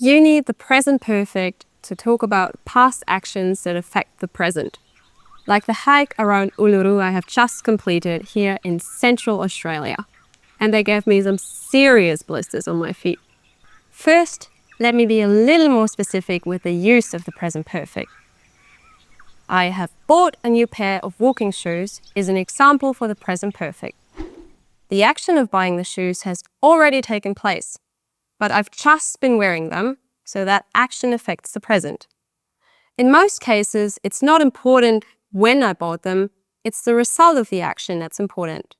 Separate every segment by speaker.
Speaker 1: You need the present perfect to talk about past actions that affect the present, like the hike around Uluru I have just completed here in Central Australia, and they gave me some serious blisters on my feet. First, let me be a little more specific with the use of the present perfect. I have bought a new pair of walking shoes is an example for the present perfect. The action of buying the shoes has already taken place, but I've just been wearing them, so that action affects the present. In most cases, it's not important when I bought them, it's the result of the action that's important.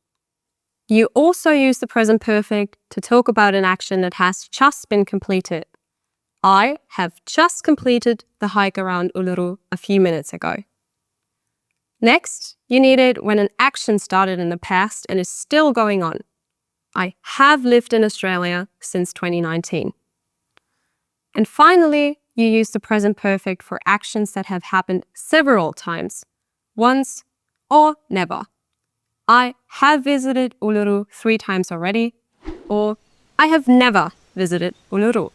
Speaker 1: You also use the present perfect to talk about an action that has just been completed. I have just completed the hike around Uluru a few minutes ago. Next, you need it when an action started in the past and is still going on. I have lived in Australia since 2019. And finally, you use the present perfect for actions that have happened several times, once or never. I have visited Uluru 3 times already, or I have never visited Uluru.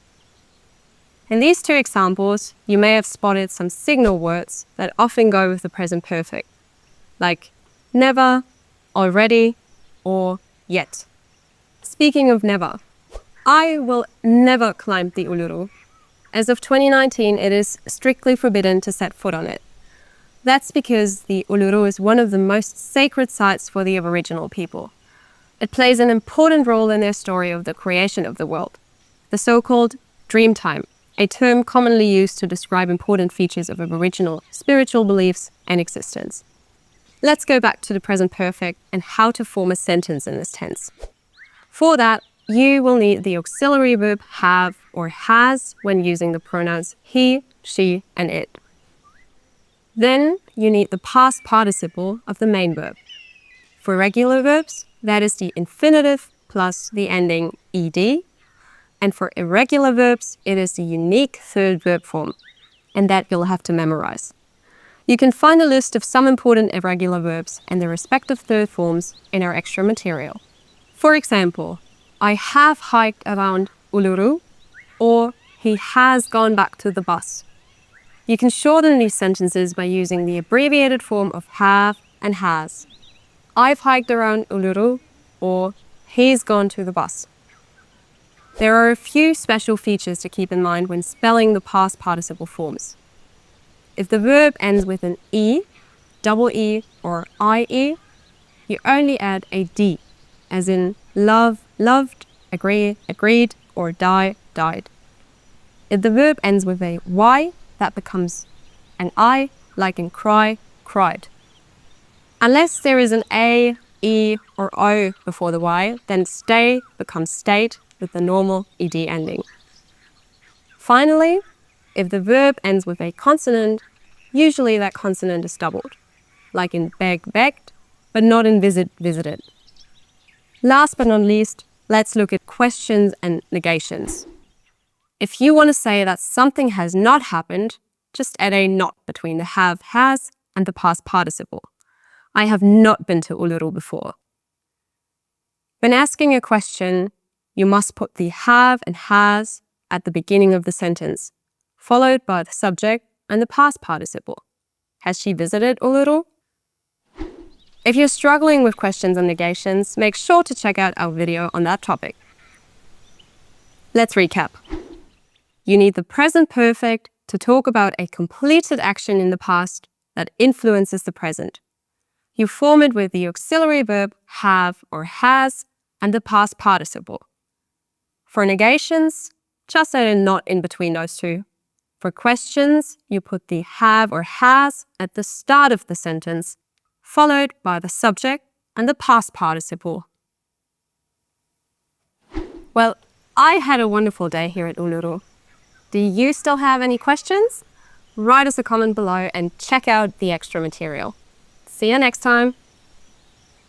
Speaker 1: In these 2 examples, you may have spotted some signal words that often go with the present perfect, like never, already, or yet. Speaking of never, I will never climb the Uluru. As of 2019, it is strictly forbidden to set foot on it. That's because the Uluru is one of the most sacred sites for the Aboriginal people. It plays an important role in their story of the creation of the world, the so-called Dreamtime, a term commonly used to describe important features of Aboriginal spiritual beliefs and existence. Let's go back to the present perfect and how to form a sentence in this tense. For that, you will need the auxiliary verb have or has when using the pronouns he, she, and it. Then you need the past participle of the main verb. For regular verbs, that is the infinitive plus the ending ed. And for irregular verbs, it is the unique third verb form, and that you'll have to memorize. You can find a list of some important irregular verbs and their respective third forms in our extra material. For example, I have hiked around Uluru, or he has gone back to the bus. You can shorten these sentences by using the abbreviated form of have and has. I've hiked around Uluru, or he's gone to the bus. There are a few special features to keep in mind when spelling the past participle forms. If the verb ends with an E, double E, or IE, you only add a D, as in love, loved, agree, agreed, or die, died. If the verb ends with a Y, that becomes an I, like in cry, cried. Unless there is an A, E, or O before the Y, then stay becomes stayed with the normal ed ending. Finally, if the verb ends with a consonant, usually that consonant is doubled, like in beg, begged, but not in visit, visited. Last but not least, let's look at questions and negations. If you want to say that something has not happened, just add a not between the have, has, and the past participle. I have not been to Uluru before. When asking a question, you must put the have and has at the beginning of the sentence, followed by the subject and the past participle. Has she visited Uluru? If you're struggling with questions and negations, make sure to check out our video on that topic. Let's recap. You need the present perfect to talk about a completed action in the past that influences the present. You form it with the auxiliary verb have or has and the past participle. For negations, just add a not in between those 2. For questions, you put the have or has at the start of the sentence, followed by the subject and the past participle. Well, I had a wonderful day here at Uluru. Do you still have any questions? Write us a comment below and check out the extra material. See you next time.